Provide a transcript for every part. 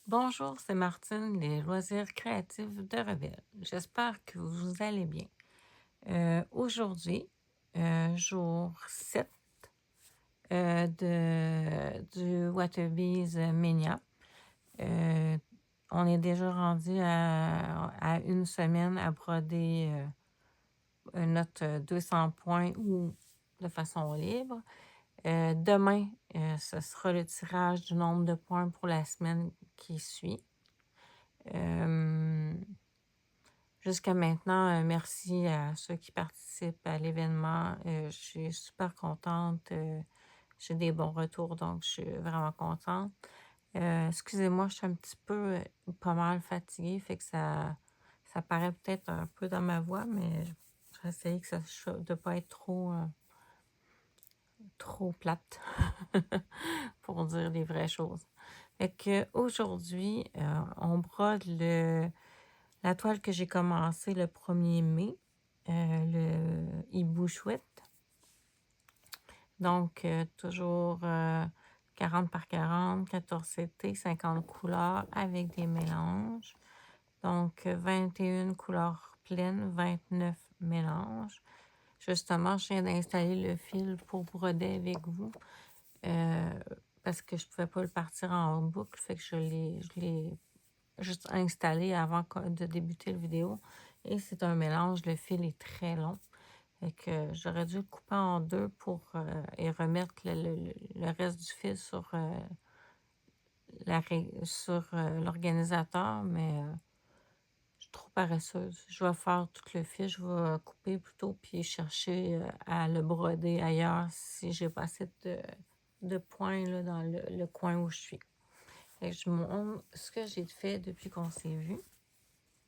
Bonjour, c'est Martine, les loisirs créatifs de Rebelle. J'espère que vous allez bien. Aujourd'hui, jour 7 du Waterbees Mania. On est déjà rendu à une semaine à broder notre 200 points ou de façon libre. Demain, ce sera le tirage du nombre de points pour la semaine qui suit. Jusqu'à maintenant, merci à ceux qui participent à l'événement. Je suis super contente. J'ai des bons retours, donc je suis vraiment contente. Excusez-moi, je suis un petit peu pas mal fatiguée, fait que ça paraît peut-être un peu dans ma voix, mais je vais essayer que de ne pas être trop plate pour dire les vraies choses. Fait que aujourd'hui, on brode la toile que j'ai commencée le 1er mai, le hibou chouette. Donc, toujours 40 par 40, 14 CT, 50 couleurs avec des mélanges. Donc, 21 couleurs pleines, 29 mélanges. Justement, je viens d'installer le fil pour broder avec vous parce que je ne pouvais pas le partir en boucle. Fait que je l'ai juste installé avant de débuter la vidéo. Et c'est un mélange. Le fil est très long. Fait que j'aurais dû le couper en deux pour et remettre le reste du fil sur l'organisateur, mais je suis trop paresseuse. Je vais faire tout le fil, je vais couper plutôt puis chercher à le broder ailleurs si j'ai pas assez de points là, dans le coin où je suis. Fait que je vous montre ce que j'ai fait depuis qu'on s'est vu.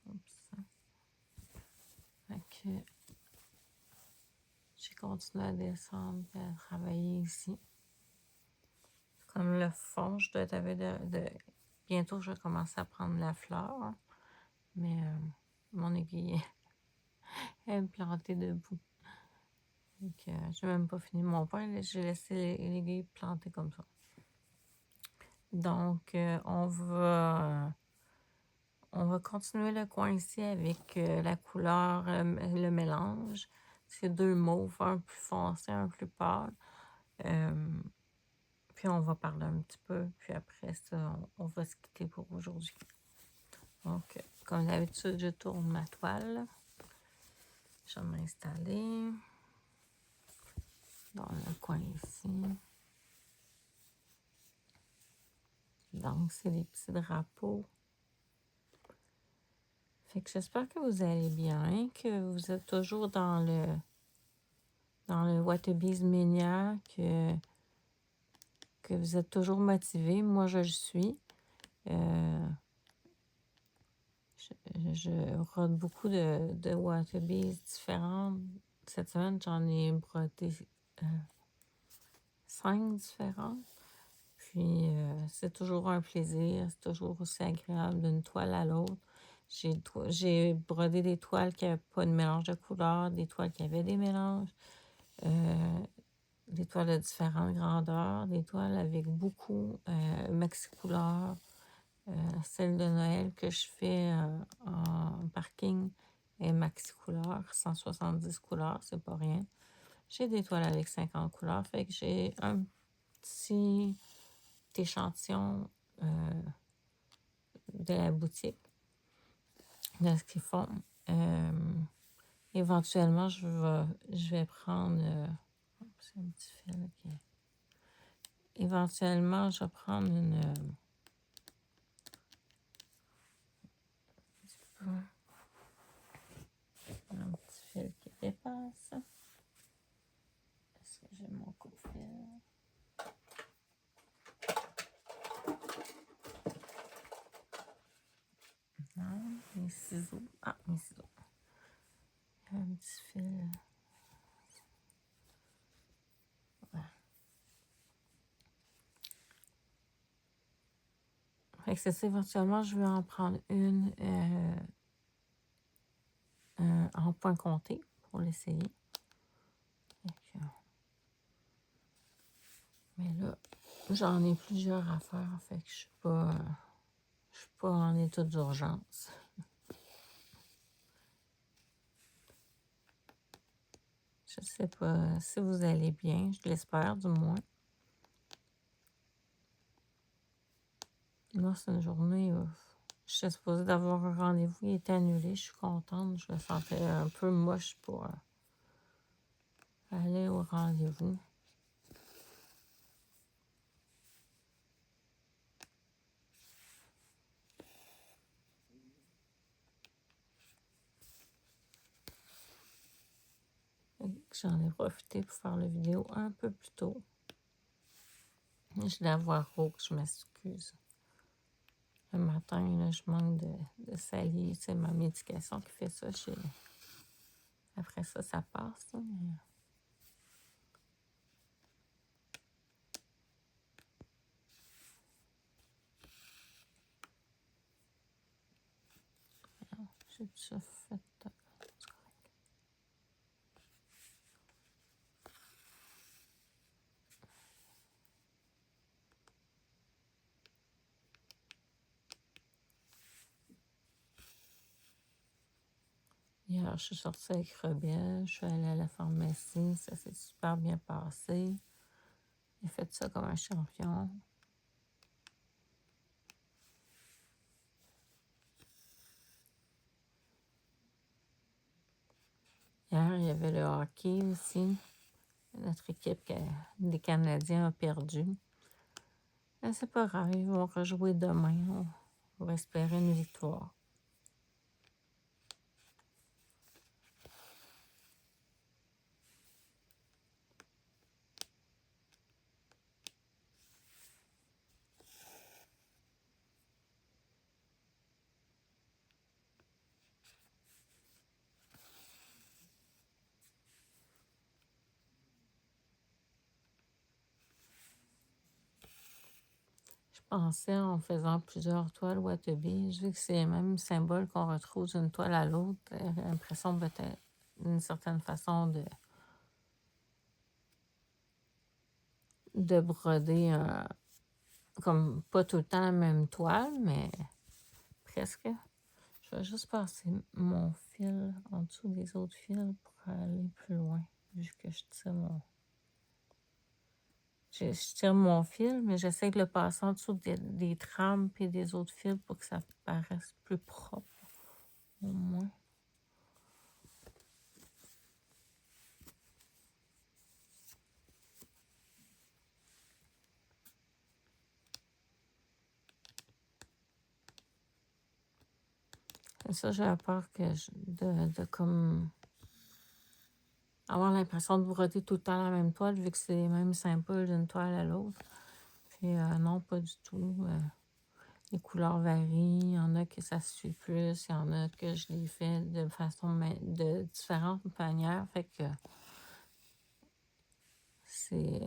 Oups. Fait que j'ai continué à descendre et à travailler ici. Comme le fond, je dois être avec bientôt, je vais commencer à prendre la fleur. Mais mon aiguille est plantée debout. Donc, je n'ai même pas fini mon point. J'ai laissé l'aiguille plantée comme ça. Donc, on va continuer le coin ici avec la couleur, le mélange. C'est deux mauves, un plus foncé, un plus pâle. Puis on va parler un petit peu. Puis après ça, on va se quitter pour aujourd'hui. Donc, comme d'habitude, je tourne ma toile. Je vais m'installer dans le coin ici. Donc, c'est des petits drapeaux. Fait que j'espère que vous allez bien, que vous êtes toujours dans le Waterbees Mania, que vous êtes toujours motivé. Moi, je le suis. Je rôde beaucoup de Waterbees différentes. Cette semaine, j'en ai brodé 5 différentes. Puis, c'est toujours un plaisir. C'est toujours aussi agréable d'une toile à l'autre. J'ai brodé des toiles qui n'avaient pas de mélange de couleurs, des toiles qui avaient des mélanges, des toiles de différentes grandeurs, des toiles avec beaucoup maxi-couleurs. Celle de Noël que je fais en parking est maxi-couleur, 170 couleurs, c'est pas rien. J'ai des toiles avec 50 couleurs, fait que j'ai un petit échantillon de la boutique, de ce qu'ils font. Éventuellement, je vais prendre... c'est un petit fil, OK. Éventuellement, je vais prendre un petit fil qui dépasse. Est-ce que j'ai mon coup-fil? Non, mes ciseaux. Ah, mes ciseaux. Un petit fil. Voilà. Fait que c'est ça, éventuellement, je vais en prendre une en point compté pour l'essayer. Mais là, j'en ai plusieurs à faire, fait que je suis pas Je suis pas en état d'urgence. Je sais pas si vous allez bien, je l'espère du moins. Moi, c'est une journée où je suis supposée d'avoir un rendez-vous qui a été annulé. Je suis contente. Je me sentais un peu moche pour aller au rendez-vous. J'en ai profité pour faire la vidéo un peu plus tôt. Je dois avoir rouge, je m'excuse. Le matin, là, je manque de salive. C'est ma médication qui fait ça. Après ça, ça passe. Là, mais... J'ai déjà fait... Hier, je suis sortie avec Rebelle, je suis allée à la pharmacie, ça s'est super bien passé. J'ai fait ça comme un champion. Hier, il y avait le hockey aussi. Notre équipe des Canadiens a perdu. Mais c'est pas grave, ils vont rejouer demain. On va espérer une victoire. Je pensais en faisant plusieurs toiles Watabi, vu que c'est le même symbole qu'on retrouve d'une toile à l'autre, j'ai l'impression peut-être d'une certaine façon de broder comme pas tout le temps la même toile, mais presque. Je vais juste passer mon fil en dessous des autres fils pour aller plus loin, vu que je tire je tire mon fil, mais j'essaie de le passer en dessous des trames et des autres fils pour que ça paraisse plus propre, au moins. Et ça, j'ai peur que de comme avoir l'impression de broder tout le temps la même toile, vu que c'est les mêmes symboles d'une toile à l'autre. Puis non, pas du tout. Les couleurs varient. Il y en a que ça se suit plus. Il y en a que je les fais de façon de différentes manières. Fait que c'est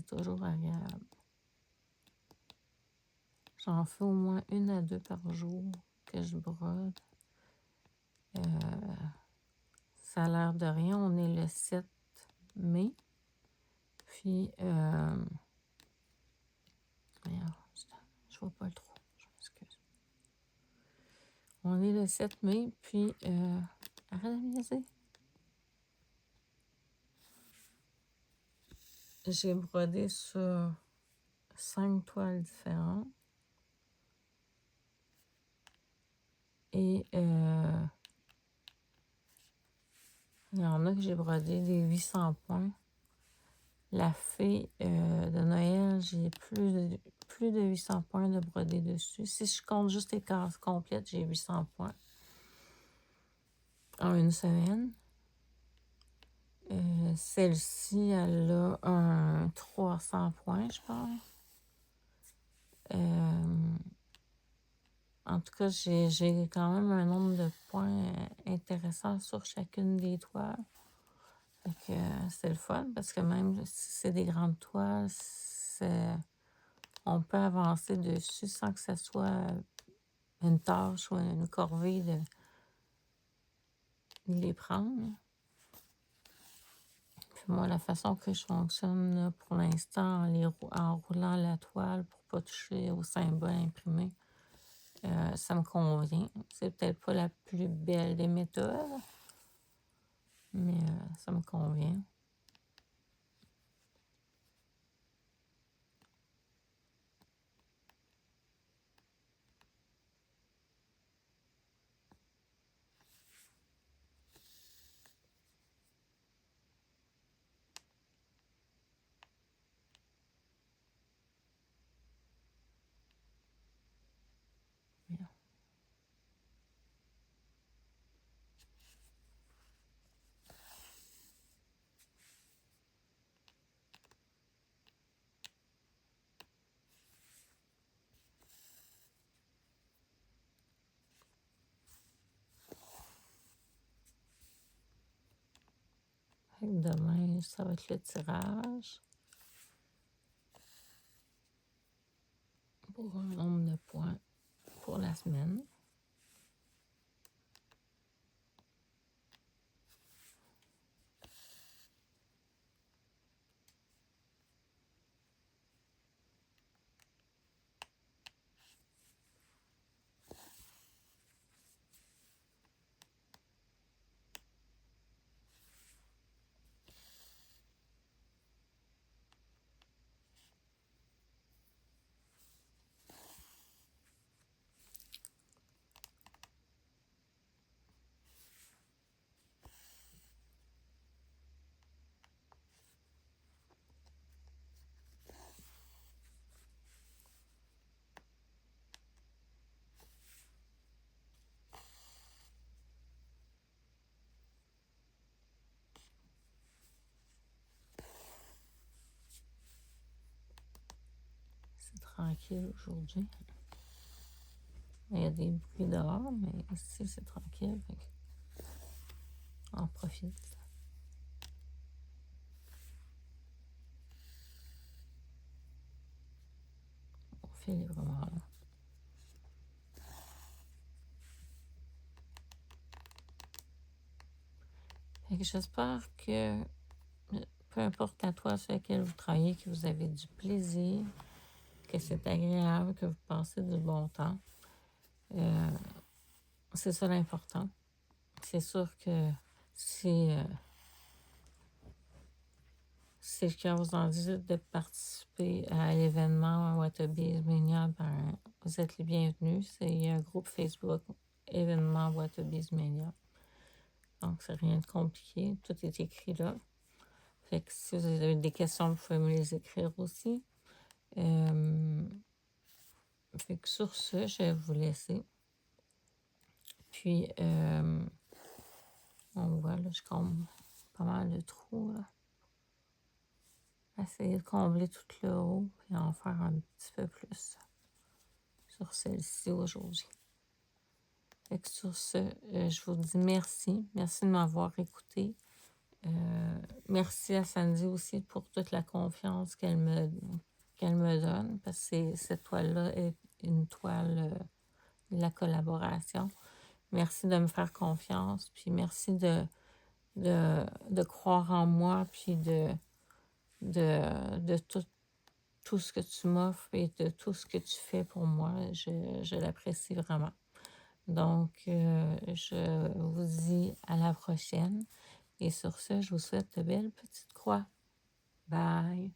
toujours agréable. J'en fais au moins 1 à 2 par jour que je brode. Ça a l'air de rien. On est le 7 mai. Puis, je vois pas le trou. Je m'excuse. On est le 7 mai. Puis, arrête de niaiser. J'ai brodé sur 5 toiles différentes. Et il y en a que j'ai brodé des 800 points. La fée de Noël, j'ai plus de 800 points de brodé dessus. Si je compte juste les cases complètes, j'ai 800 points en une semaine. Celle-ci, elle a un 300 points, je pense. En tout cas, j'ai quand même un nombre de points intéressant sur chacune des toiles. Fait que c'est le fun parce que même si c'est des grandes toiles, on peut avancer dessus sans que ça soit une tâche ou une corvée de les prendre. Puis moi, la façon que je fonctionne là, pour l'instant, en roulant la toile pour pas toucher au symbole imprimé, ça me convient. C'est peut-être pas la plus belle des méthodes, mais ça me convient. Fait que demain, ça va être le tirage pour un nombre de points pour la semaine. C'est tranquille aujourd'hui. Il y a des bruits dehors, mais ici, c'est tranquille. On profite. On fait les vraiment là. Fait que j'espère que peu importe la toile sur laquelle vous travaillez, que vous avez du plaisir, que c'est agréable, que vous passez du bon temps. C'est ça l'important. C'est sûr que si le cœur vous en dit de participer à l'événement Watobiz Mania, ben, vous êtes les bienvenus. Il y a un groupe Facebook événement Watobiz Mania. Donc, c'est rien de compliqué. Tout est écrit là. Fait que si vous avez des questions, vous pouvez me les écrire aussi. Fait que sur ce, je vais vous laisser. Puis, on voit, là, je comble pas mal de trous, là. Essayer de combler tout le haut, puis en faire un petit peu plus sur celle-ci aujourd'hui. Fait que sur ce, je vous dis merci. Merci de m'avoir écouté. Merci à Sandy aussi pour toute la confiance qu'elle me donne, parce que cette toile-là est une toile de la collaboration. Merci de me faire confiance, puis merci de croire en moi, puis de tout ce que tu m'offres et de tout ce que tu fais pour moi. Je l'apprécie vraiment. Donc, je vous dis à la prochaine. Et sur ce, je vous souhaite de belles petites croix. Bye!